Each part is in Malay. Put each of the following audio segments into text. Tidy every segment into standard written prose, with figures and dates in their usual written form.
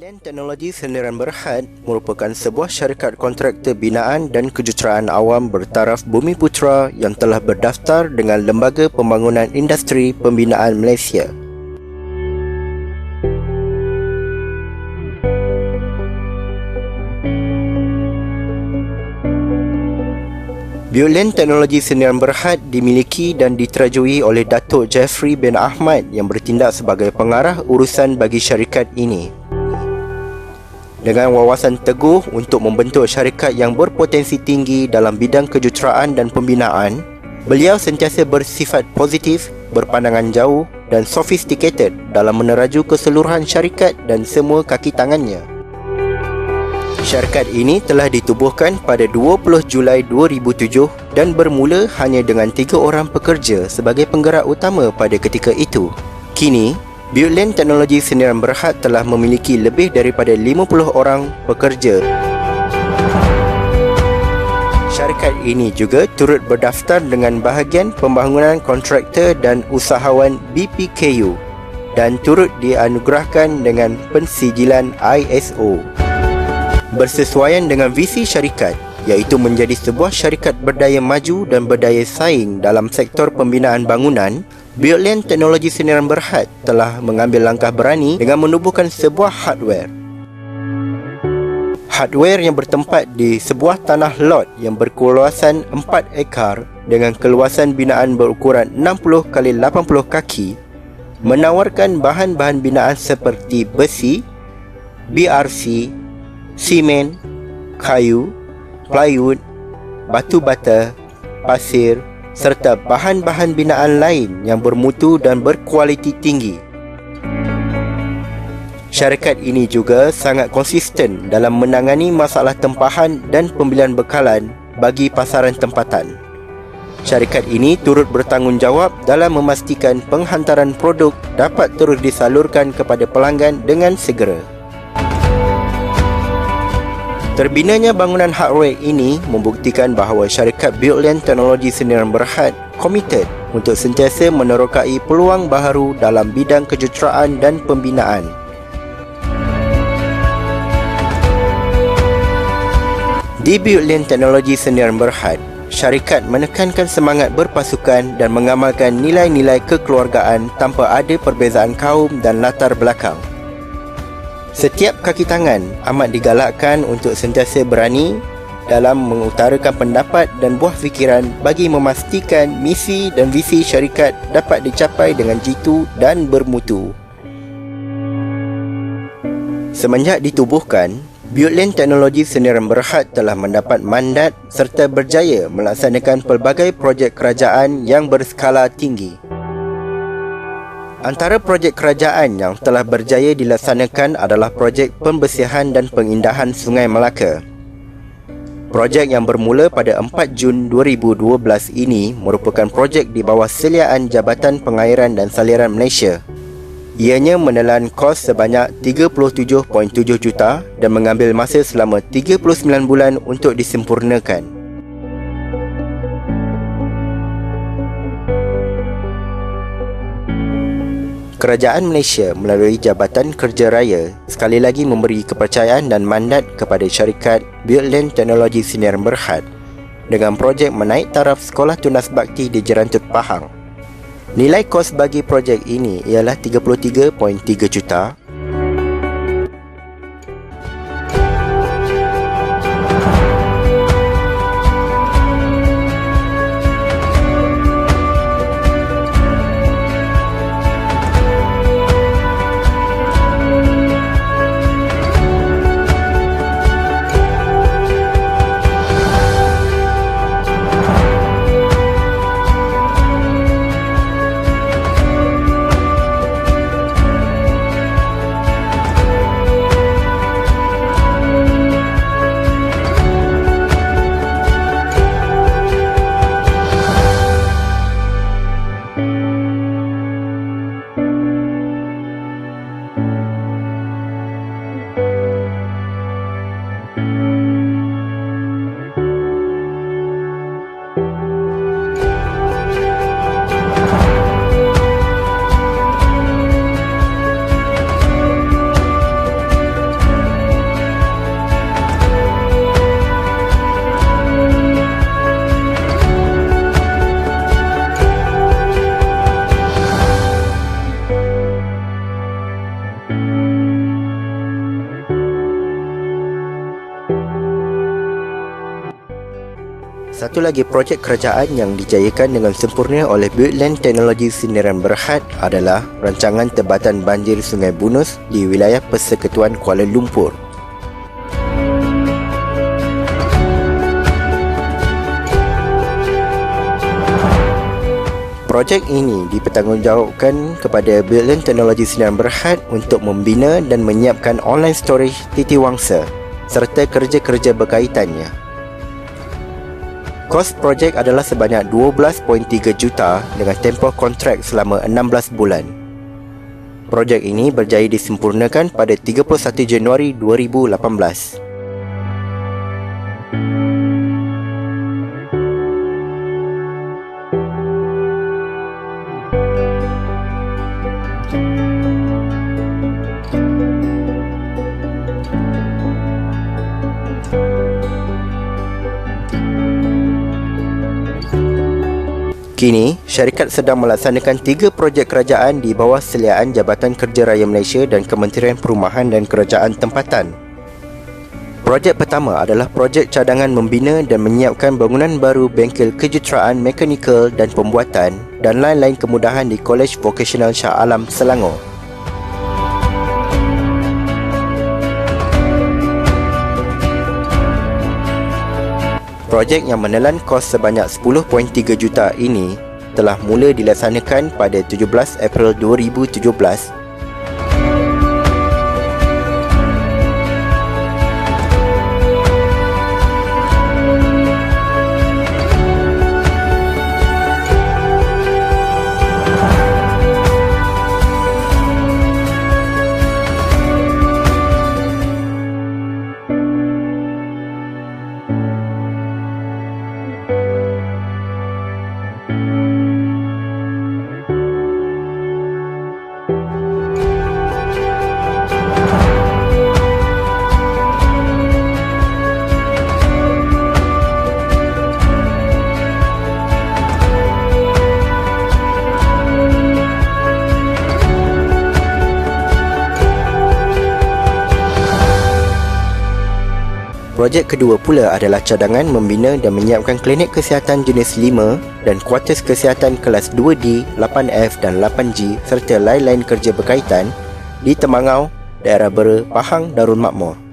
Bioland Teknologi Sendirian Berhad merupakan sebuah syarikat kontraktor binaan dan kejuruteraan awam bertaraf Bumiputra yang telah berdaftar dengan Lembaga Pembangunan Industri Pembinaan Malaysia. Bioland Teknologi Sendirian Berhad dimiliki dan diterajui oleh Datuk Jeffrey bin Ahmad yang bertindak sebagai pengarah urusan bagi syarikat ini. Dengan wawasan teguh untuk membentuk syarikat yang berpotensi tinggi dalam bidang kejuruteraan dan pembinaan, beliau sentiasa bersifat positif, berpandangan jauh dan sophisticated dalam meneraju keseluruhan syarikat dan semua kaki tangannya. Syarikat ini telah ditubuhkan pada 20 Julai 2007 dan bermula hanya dengan 3 orang pekerja sebagai penggerak utama pada ketika itu. Kini, Bioland Teknologi Sendirian Berhad telah memiliki lebih daripada 50 orang pekerja. Syarikat ini juga turut berdaftar dengan bahagian pembangunan kontraktor dan usahawan BPKU dan turut dianugerahkan dengan pensijilan ISO. Bersesuaian dengan visi syarikat, iaitu menjadi sebuah syarikat berdaya maju dan berdaya saing dalam sektor pembinaan bangunan, Bioland Teknologi Sendirian Berhad telah mengambil langkah berani dengan menubuhkan sebuah hardware. Hardware yang bertempat di sebuah tanah lot yang berkeluasan 4 ekar dengan keluasan binaan berukuran 60 x 80 kaki, menawarkan bahan-bahan binaan seperti besi, BRC, simen, kayu, plywood, batu bata, pasir serta bahan-bahan binaan lain yang bermutu dan berkualiti tinggi. Syarikat ini juga sangat konsisten dalam menangani masalah tempahan dan pembelian bekalan bagi pasaran tempatan. Syarikat ini turut bertanggungjawab dalam memastikan penghantaran produk dapat terus disalurkan kepada pelanggan dengan segera. Terbinanya bangunan hardware ini membuktikan bahawa syarikat Bioland Teknologi Sendirian Berhad komited untuk sentiasa menerokai peluang baharu dalam bidang kejuruteraan dan pembinaan. Di Bioland Teknologi Sendirian Berhad, syarikat menekankan semangat berpasukan dan mengamalkan nilai-nilai kekeluargaan tanpa ada perbezaan kaum dan latar belakang. Setiap kaki tangan amat digalakkan untuk sentiasa berani dalam mengutarakan pendapat dan buah fikiran bagi memastikan misi dan visi syarikat dapat dicapai dengan jitu dan bermutu. Semenjak ditubuhkan, Bioland Teknologi Sendirian Berhad telah mendapat mandat serta berjaya melaksanakan pelbagai projek kerajaan yang berskala tinggi. Antara projek kerajaan yang telah berjaya dilaksanakan adalah projek pembersihan dan pengindahan Sungai Melaka. Projek yang bermula pada 4 Jun 2012 ini merupakan projek di bawah seliaan Jabatan Pengairan dan Saliran Malaysia. Ianya menelan kos sebanyak 37.7 juta dan mengambil masa selama 39 bulan untuk disempurnakan. Kerajaan Malaysia melalui Jabatan Kerja Raya sekali lagi memberi kepercayaan dan mandat kepada syarikat Bioland Teknologi Sendirian Berhad dengan projek menaik taraf Sekolah Tunas Bakti di Jerantut Pahang. Nilai kos bagi projek ini ialah 33.3 juta. Satu lagi projek kerajaan yang dijayakan dengan sempurna oleh Buildland Teknologi Sdn Bhd adalah rancangan Tebatan Banjir Sungai Bunus di wilayah Persekutuan Kuala Lumpur. Projek ini dipertanggungjawabkan kepada Buildland Teknologi Sdn Bhd untuk membina dan menyiapkan online storage Titiwangsa serta kerja-kerja berkaitannya. Kos projek adalah sebanyak 12.3 juta dengan tempoh kontrak selama 16 bulan. Projek ini berjaya disempurnakan pada 31 Januari 2018. Kini, syarikat sedang melaksanakan 3 projek kerajaan di bawah seliaan Jabatan Kerja Raya Malaysia dan Kementerian Perumahan dan Kerajaan Tempatan. Projek pertama adalah projek cadangan membina dan menyiapkan bangunan baru bengkel kejuruteraan mekanikal dan pembuatan dan lain-lain kemudahan di Kolej Vokasional Shah Alam, Selangor. Projek yang menelan kos sebanyak 10.3 juta ini telah mula dilaksanakan pada 17 April 2017. Projek kedua pula adalah cadangan membina dan menyiapkan klinik kesihatan jenis 5 dan kuartus kesihatan kelas 2D, 8F dan 8G serta lain-lain kerja berkaitan di Temangau, daerah Bera, Pahang, Darul Makmur.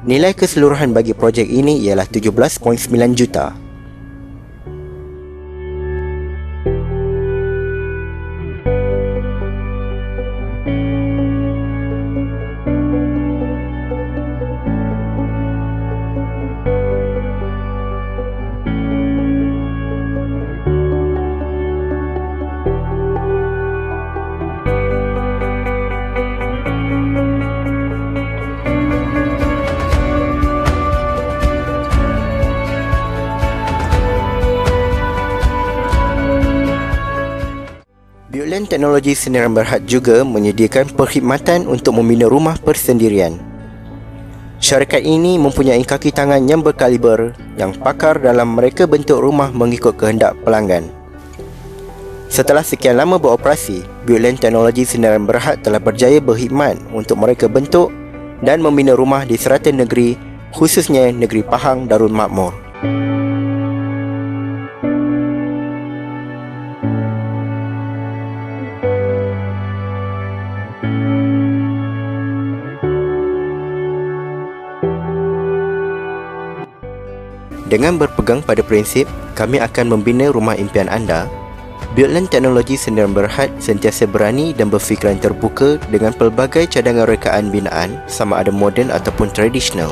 Nilai keseluruhan bagi projek ini ialah 17.9 juta. Buildland Teknologi Sdn Bhd juga menyediakan perkhidmatan untuk membina rumah persendirian. Syarikat ini mempunyai kaki tangan yang berkaliber yang pakar dalam mereka bentuk rumah mengikut kehendak pelanggan. Setelah sekian lama beroperasi, Buildland Teknologi Sdn Bhd telah berjaya berkhidmat untuk mereka bentuk dan membina rumah di serata negeri, khususnya negeri Pahang, Darul Makmur. Dengan berpegang pada prinsip, kami akan membina rumah impian anda, Buildland Teknologi Sdn Bhd sentiasa berani dan berfikiran terbuka dengan pelbagai cadangan rekaan binaan sama ada moden ataupun tradisional.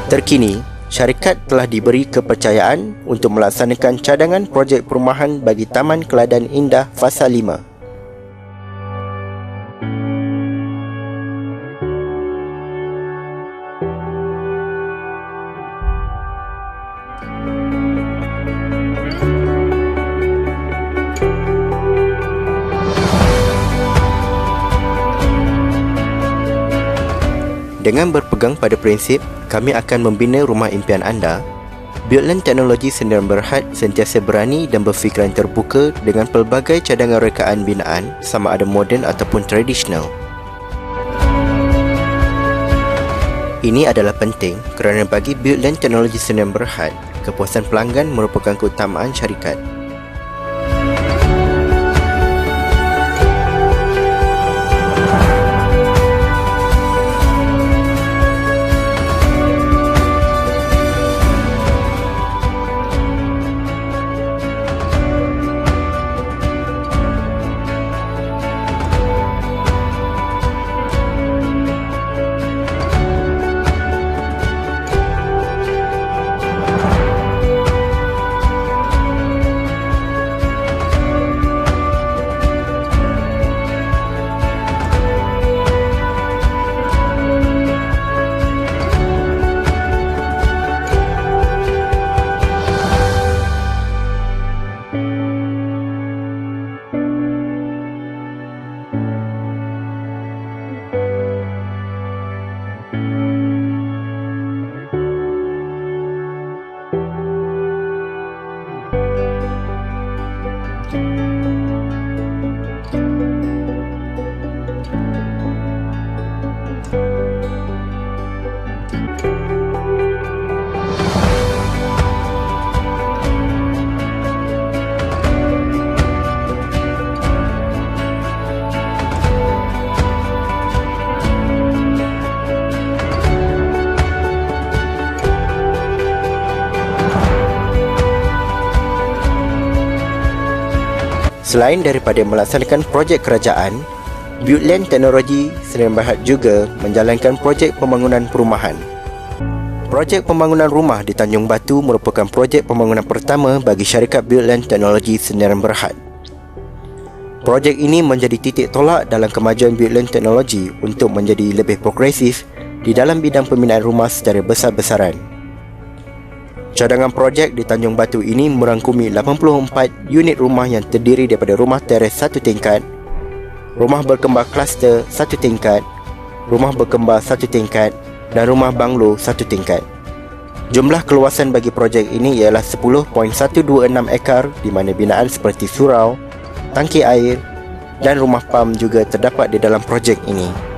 Terkini, syarikat telah diberi kepercayaan untuk melaksanakan cadangan projek perumahan bagi Taman Keladan Indah Fasa 5. Dengan berpegang pada prinsip, kami akan membina rumah impian anda, Buildland Teknologi Sdn Bhd sentiasa berani dan berfikiran terbuka dengan pelbagai cadangan rekaan binaan sama ada moden ataupun tradisional. Ini adalah penting kerana bagi Buildland Teknologi Sdn Bhd, kepuasan pelanggan merupakan keutamaan syarikat. Selain daripada melaksanakan projek kerajaan, Buildland Teknologi Sdn Bhd juga menjalankan projek pembangunan perumahan. Projek pembangunan rumah di Tanjung Batu merupakan projek pembangunan pertama bagi syarikat Buildland Teknologi Sdn Bhd. Projek ini menjadi titik tolak dalam kemajuan Buildland Teknologi untuk menjadi lebih progresif di dalam bidang pembinaan rumah secara besar-besaran. Cadangan projek di Tanjung Batu ini merangkumi 84 unit rumah yang terdiri daripada rumah teres satu tingkat, rumah berkembar kluster satu tingkat, rumah berkembar satu tingkat dan rumah banglo satu tingkat. Jumlah keluasan bagi projek ini ialah 10.126 ekar di mana binaan seperti surau, tangki air dan rumah pam juga terdapat di dalam projek ini.